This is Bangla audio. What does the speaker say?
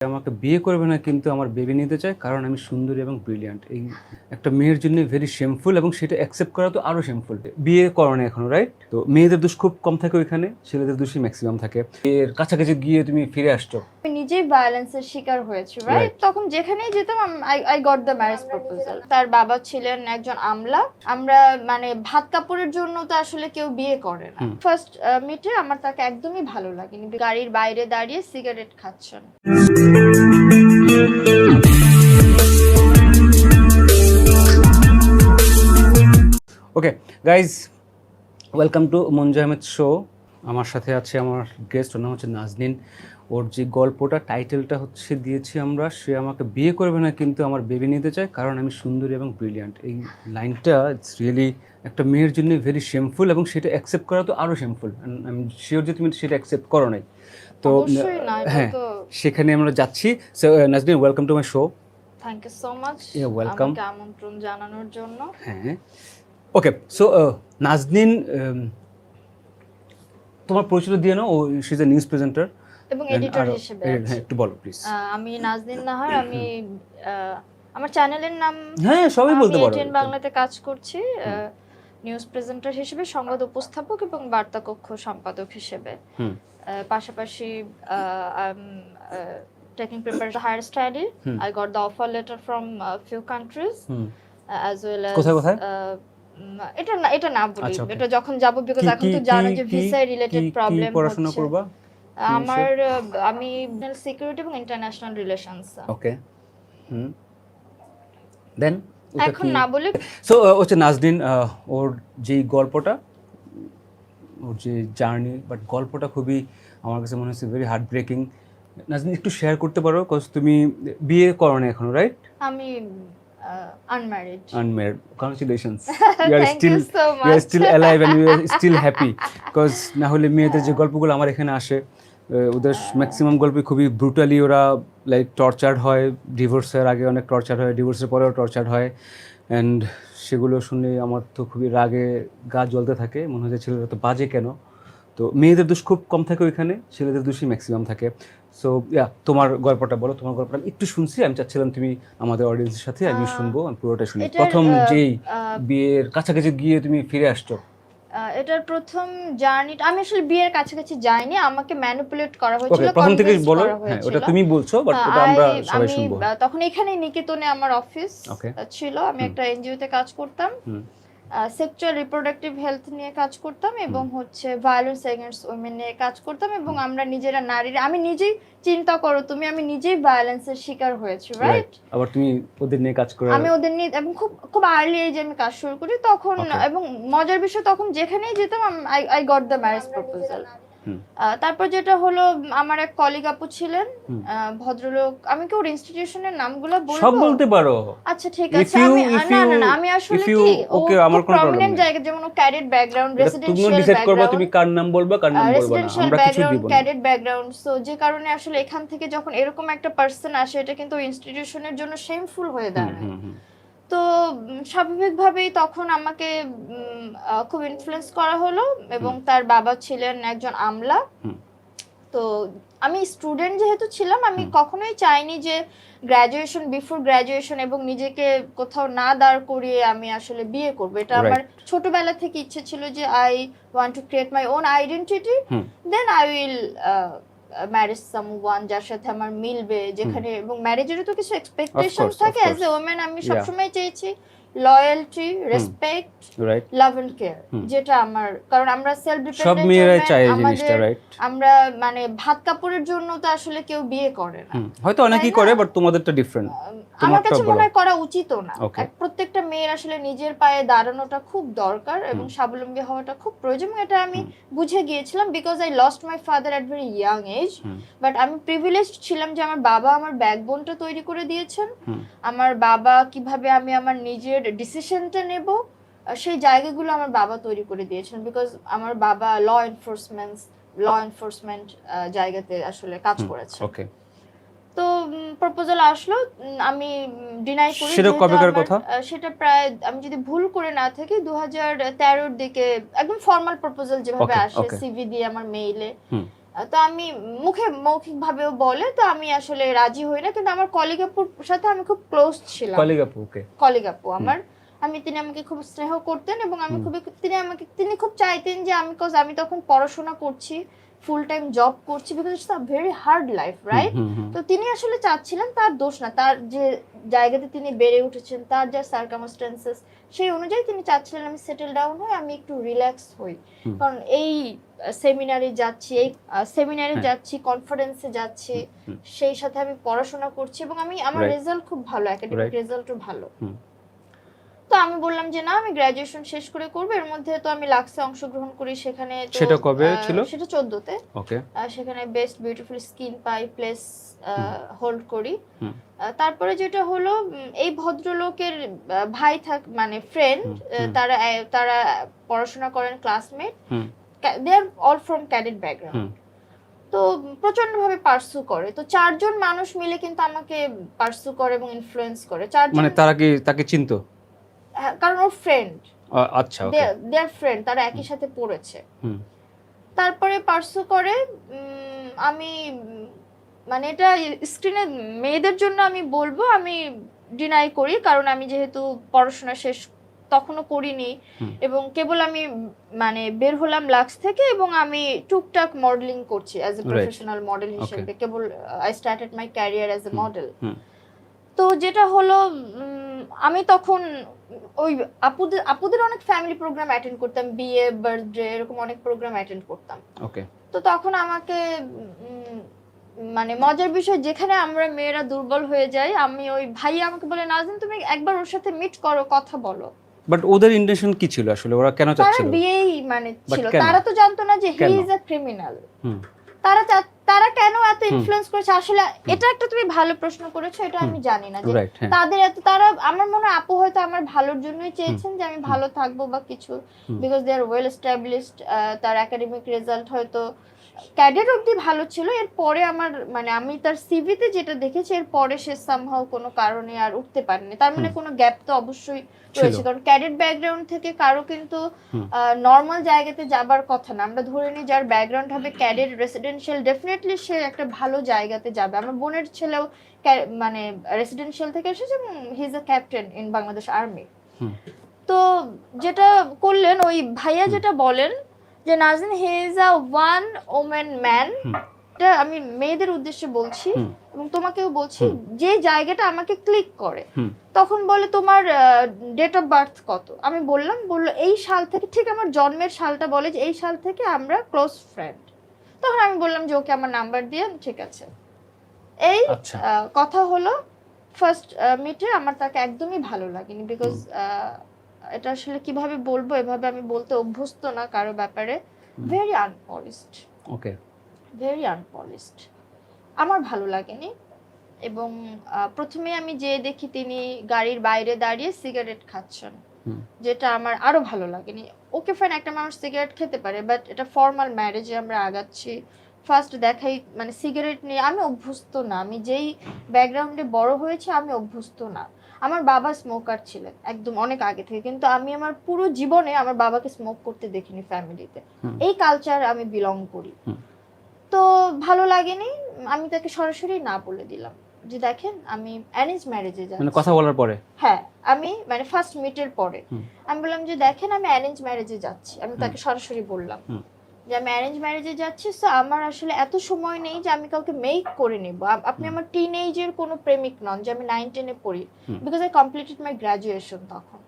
আমাকে বিয়ে করবে না কিন্তু আমার বেবি নিতে চায় কারণ আমি সুন্দরী এবং ব্রিলিয়ান্ট। এই একটা মেয়ের জন্য ভেরি শেমফুল এবং সেটা অ্যাকসেপ্ট করা তো আরো শেমফুল। বিয়ে করো না এখনো, রাইট? তো মেয়েদের দোষ খুব কম থাকে ওইখানে, ছেলেদের দোষই ম্যাক্সিমাম থাকে। এর কাছাকাছি গিয়ে তুমি ফিরে আসছো। আমি নিজেই ভায়োলেন্সের শিকার হয়েছি, রাইট? তখন যেখানেই যেতাম I got the marriage proposal. তার বাবা ছিলেন একজন আমলা। আমরা মানে ভাত কাপড়ের জন্য তো আসলে কেউ বিয়ে করে না। ফার্স্ট মিটে আমার তাকে একদমই ভালো লাগেনি। গাড়ির বাইরে দাঁড়িয়ে সিগারেট খাচ্ছেন। Okay guys, welcome to Manju Ahmed show. আমার সাথে আছে আমার গেস্ট, ওর নাম হচ্ছে নাজনীন। ওর যে গল্পটা টাইটেলটা হচ্ছে দিয়েছি আমরা, সে আমাকে বিয়ে করবে না কিন্তু আমার বেবি নিতে চায় কারণ আমি সুন্দরী এবং ব্রিলিয়ান্ট। এই লাইনটা ইটস রিয়েলি একটা মেয়ের জন্য ভেরি শেমফুল এবং সেটা অ্যাকসেপ্ট করা তো আরও শেমফুল। আমি শিওর যে তুমি সেটা অ্যাকসেপ্ট করো নাই। তো হ্যাঁ, সেখানে আমরা যাচ্ছি। So Nazneen, welcome to my show. Thank you so much আমাকে আমন্ত্রণ জানানোর জন্য। হ্যাঁ, ওকে। সো নাজনীন, তোমার পরিচয় দিয়ে নাও। She is a news presenter এবং এডিটর হিসেবে। হ্যাঁ, একটু বলো প্লিজ। আমি নাজনীন নাহার। আমি আমার চ্যানেলের নাম হ্যাঁ সবই বলতে পারো। এটিএন বাংলাতে কাজ করছি নিউজ প্রেজেন্টার হিসেবে, সংবাদ উপস্থাপক এবং বার্তা কক্ষ সম্পাদক হিসেবে। পাশাপাশি taking preparation higher study. I got the offer letter from a few countries as well as কোথায় এটা না বলি, এটা যখন যাব, বিকজ এখন তো জানো যে ভিসা রিলেটেড প্রবলেম হচ্ছে। পড়াশোনা করবা? আমি সিকিউরিটি এবং ইন্টারন্যাশনাল রিলেশনস। ওকে, দেন এখন না বলি। সো হচ্ছে নাজনীন, ওর যে গল্পটা, ওর যে জার্নি, বাট গল্পটা খুবই আমার কাছে মনে হচ্ছে ভেরি হার্ট ব্রেকিং। নাজনীন, একটু শেয়ার করতে পারো? কজ তুমি বিয়ে করো না এখনো, রাইট? আমি unmarried. Congratulations. You are still alive and you are still happy. Because না হলে মেয়েদের যে গল্পগুলো আমার এখানে আসে, ওদের ম্যাক্সিমাম গল্পই খুবই ব্রুটালি ওরা লাইক টর্চার্ড হয়। ডিভোর্সের আগে অনেক টর্চার হয়, ডিভোর্সের পরেও টর্চার্ড হয়। অ্যান্ড সেগুলো শুনে আমার তো খুবই রাগে গা জ্বলতে থাকে, মনে হয় যে ছেলেরা তো বাজে কেন। তো মেয়েদের দোষ খুব কম থাকে ওইখানে, ছেলেদের দোষই ম্যাক্সিমাম থাকে। সো তোমার গল্পটা বলো। তোমার গল্পটা আমি একটু শুনছি, আমি চাচ্ছিলাম তুমি আমাদের অডিয়েন্সের সাথে আমি শুনবো, আমি পুরোটা শুনি। প্রথম যেই বিয়ের কাছাকাছি গিয়ে তুমি ফিরে আসছো, এটার প্রথম জার্নিটা, আমি আসলে বিয়ের কাছাকাছি যাইনি, আমাকে ম্যানিপুলেট করা হয়েছিল। প্রথম থেকে বলো। হ্যাঁ, ওটা তুমি বলছো, বাট ওটা আমরা সবাই শুনবো। তখন এখানে নিকেতনে আমার অফিস ছিল। আমি একটা এনজিওতে কাজ করতাম, সেক্সুয়াল রিপ্রোডাক্টিভ হেলথ নিয়ে কাজ করতাম এবং হচ্ছে ভায়োলেন্স এগেইনস্ট উইমেন নিয়ে কাজ করতাম। এবং আমরা নিজেরা নারীরা, আমি নিজেই, চিন্তা করো তুমি, আমি নিজেই ভায়োলেন্সের শিকার হয়েছি, রাইট? আবার তুমি ওদের নিয়ে কাজ করো। আমি ওদের নিয়ে এবং খুব খুব আর্লি এজে আমি কাজ শুরু করি তখন। এবং মজার বিষয়, তখন যেখানেই যেতাম I got the marriage proposal. তারপর যেটা হলো, আমার এক কলিগ আপু ছিলেন, ভদ্রলোক। আমি কি ওর ইনস্টিটিউশনের নামগুলো বলবো? সব বলতে পারো। আচ্ছা ঠিক আছে। আমি আসলে কি ওকে, আমার কোনো প্রবলেম নেই। জায়গা, যেমন ক্যাডেট ব্যাকগ্রাউন্ড, রেসিডেন্সিয়াল ব্যাকগ্রাউন্ড, তুমি ডিসাইড করবে তুমি কার নাম বলবা কার নাম বলবা না, আমরা কিছু দিব না। Cadet background. সো যে কারণে আসলে এখান থেকে যখন এরকম একটা পারসন আসে, এটা কিন্তু ইনস্টিটিউশনের জন্য শেমফুল হয়ে দাঁড়ায়। তো স্বাভাবিকভাবেই তখন আমাকে খুব ইনফ্লুয়েন্স করা হলো। এবং তার বাবা ছিলেন একজন আমলা। তো আমি স্টুডেন্ট যেহেতু ছিলাম, আমি কখনোই চাইনি যে গ্র্যাজুয়েশন, বিফোর গ্র্যাজুয়েশন এবং নিজেকে কোথাও না দাঁড় করিয়ে আমি আসলে বিয়ে করব। এটা আমার ছোটবেলা থেকে ইচ্ছে ছিল যে I want to create my own identity, then I will marriage someone যার সাথে আমার মিলবে, যেখানে, এবং ম্যারেজেরও তো কিছু এক্সপেকটেশন থাকে। অ্যাজ এ ওমেন আমি সবসময় চেয়েছি loyalty, respect, love and care, যেটা আমার, কারণ আমরা সেলফ ডিপেন্ডেন্ট, সব মেয়েরাই চায় এই জিনিসটা, রাইট? আমরা মানে ভাত কাপড়ের জন্য তো আসলে কেউ বিয়ে করে না, হয়তো অনেকেই করে, বাট তোমাদেরটা ডিফারেন্ট। আমার কাছে মনে হয় করা উচিতও না। প্রত্যেকটা মেয়ের আসলে নিজের পায়ে দাঁড়ানোটা খুব দরকার এবং স্বাবলম্বী হওয়াটা খুব প্রয়োজন। এটা আমি বুঝে গিয়েছিলাম, because I lost my father at very young age. But আমি প্রিভিলেজড ছিলাম যে আমার বাবা আমার ব্যাকবোনটা তৈরি করে দিয়েছেন। আমার বাবা কিভাবে আমি আমার নিজের ডিসিশনটা নেব, সেই জায়গাগুলো আমার বাবা তৈরি করে দিয়েছেন। বিকজ আমার বাবা ল এনফোর্সমেন্ট জায়গাতে আসলে কাজ করেছে। তো প্রপোজাল আসলো, আমি ডিনাই করি। সেটা কবেকার কথা? সেটা প্রায়, আমি যদি ভুল করে না থাকি, 2013 এর দিকে একদম ফর্মাল প্রপোজাল যেভাবে আসে সিভি দিয়ে আমার মেইলে, তো আমি মৌখিক ভাবেও বলে, তো আমি আসলে রাজি হই না, কিন্তু আমার কলিগ আপুর সাথে আমি খুব ক্লোজ ছিলাম। কলিগ আপু আমার, তিনি আমাকে খুব স্নেহ করতেন এবং আমি তিনি খুব চাইতেন যে আমি তখন পড়াশোনা করছি, ফুল টাইম জব করছি, because it's a very hard life, right? তো তিনি আসলে চাচ্ছিলেন, তার দোষ না, তার যে জায়গাতে তিনি বেড়ে উঠেছেন, তার যা সার্কামস্টেন্সেস, সেই অনুযায়ী তিনি চাচ্ছিলেন আমি সেটেল ডাউন হই, আমি একটু রিল্যাক্স হই। কারণ এই সেমিনারে যাচ্ছি, কনফারেন্সে যাচ্ছি, সেই সাথে আমি পড়াশোনা করছি এবং আমার রেজাল্ট খুব ভালো, একাডেমিক রেজাল্টও ভালো। তো আমি বললাম যে না, আমি গ্রাজুয়েশন শেষ করে করব। এর মধ্যে তো আমি লাক্সে অংশগ্রহণ করি, সেখানে সেটা কবে ছিল? সেটা 14 তে। ওকে। সেখানে বেস্ট বিউটিফুল স্কিন পাই, প্লেস হোল্ড করি। তারপরে যেটা হলো, এই ভদ্রলোকের ভাই মানে ফ্রেন্ড, তারা পড়াশোনা করেন, classmate, they are all from cadet background. তো প্রচন্ড ভাবে পার্সু করে, তো 4 জন মানুষ মিলে কিন্তু আমাকে পার্সু করে এবং ইনফ্লুয়েন্স করে। 4 জন, মানে তাকে চিনতো? কারণ ওর ফ্রেন্ড। আচ্ছা, ওকে, দেয়ার ফ্রেন্ড, তারা একই সাথে পড়েছে। তারপরে পার্সু করে। আমি মানে এটা স্ক্রিনে মেয়েদের জন্য আমি বলবো, আমি ডিনাই করি, কারণ আমি যেহেতু পড়াশোনা শেষ তখনও করিনি এবং কেবল আমি মানে বের হলাম লাক্স থেকে এবং আমি টুকটাক মডেলিং করছি অ্যাজ এ প্রফেশনাল মডেল হিসেবে। কেবল I started my career as a model. তো যেটা হলো, আমি তখন ওই আপুদের অনেক ফ্যামিলি প্রোগ্রাম অ্যাটেন্ড করতাম, বিয়ে, বার্থডে, এরকম অনেক প্রোগ্রাম অ্যাটেন্ড করতাম। ওকে। তো তখন আমাকে মানে মজার বিষয়, যেখানে আমরা মেয়েরা দুর্বল হয়ে যাই, আমি ওই ভাইয়া আমাকে বলে, নাজনীন তুমি একবার ওর সাথে মিট করো, কথা বলো। বাট ওদের ইন্টেনশন কি ছিল আসলে? ওরা কেন চাচ্ছিল? তারা বিয়েই মানে ছিল, তারা তো জানতো না যে হি ইজ আ ক্রিমিনাল। তারা কেন এত ইনফ্লুয়েন্স করেছে আসলে, এটা একটা তুমি ভালো প্রশ্ন করেছো, এটা আমি জানি না যে তারা আমার মনে হয় আপু হয়তো আমার ভালোর জন্যই চেয়েছেন যে আমি ভালো থাকবো বা কিছু, because they are well established. তার একাডেমিক রেজাল্ট হয়তো ক্যাডেট অবধি ভালো ছিল, এরপরে আমার মানে আমি তার সিভিতে যেটা দেখেছি, এরপরে সে সামহাও কোনো কারণে আর উঠতে পারেনি। তার মানে কোনো গ্যাপ তো অবশ্যই রয়েছে, কারণ ক্যাডেট ব্যাকগ্রাউন্ড থেকে কারো কিন্তু নর্মাল জায়গাতে যাবার কথা না। আমরা ধরে নিই যার ব্যাকগ্রাউন্ড হবে ক্যাডেট রেসিডেন্সিয়াল, ডেফিনেটলি সে একটা ভালো জায়গাতে যাবে। আমার বোনের ছেলেও মানে রেসিডেন্সিয়াল থেকে এসেছে এবং he is a captain in Bangladesh army. তো যেটা করলেন ওই ভাইয়া, যেটা বলেন যে Naznin he is a one women man, এটা আমি মেয়েদের উদ্দেশ্যে বলছি এবং তোমাকেও বলছি, যে জায়গাটা আমাকে ক্লিক করে। তখন বলে তোমার ডেট অফ বার্থ কত? আমি বললো এই সাল থেকে, ঠিক আমার জন্মের সালটা বলে যে এই সাল থেকে আমরা ক্লোজ ফ্রেন্ড। তখন আমি বললাম যে ওকে আমার নাম্বার দিয়ে, ঠিক আছে। এই কথা হলো ফার্স্ট মিটে। আমার তাকে একদমই ভালো লাগেনি, বিকজ এটা আসলে কিভাবে বলবো, এভাবে আমি বলতে অভ্যস্ত না কারো ব্যাপারে। ভেরি আনপলিশড, ওকে, ভেরি আনপলিশড, আমার ভালো লাগেনি। এবং প্রথমে আমি যে দেখি তিনি গাড়ির বাইরে দাঁড়িয়ে সিগারেট খাচ্ছেন, যেটা আমার আরো ভালো লাগেনি। ওকে ফাইন, একটা মানুষ সিগারেট খেতে পারে, বাট এটা ফর্মাল ম্যারেজে আমরা আগাচ্ছি, ফার্স্ট দেখাই মানে সিগারেট নিয়ে আমি অভ্যস্ত না। আমি যেই ব্যাকগ্রাউন্ডে বড় হয়েছি আমি অভ্যস্ত না। আমার বাবা স্মোকার ছিলেন একদম অনেক আগে থেকে, কিন্তু আমি আমার পুরো জীবনে আমার বাবাকে স্মোক করতে দেখিনি ফ্যামিলিতে। এই কালচার আমি বিলং করি। তো ভালো লাগেনি, আমি তাকে সরাসরি না বলে দিলাম যে দেখেন আমি অ্যারেঞ্জ ম্যারেজে যাচ্ছি। মানে কথা বলার পরে? হ্যাঁ, আমি মানে ফার্স্ট মিটের পরে আমি বললাম যে দেখেন আমি অ্যারেঞ্জ ম্যারেজে যাচ্ছি। আমি তাকে সরাসরি বললাম যে আমি অ্যারেঞ্জ ম্যারেজে যাচ্ছি, সো আমার আসলে এত সময় নেই যে আমি কাউকে মেক করে নেব। আপনি আমার টিনেজের কোনো প্রেমিক নন যে আমি 9-10 এ পড়ি, because I completed my graduation তখন।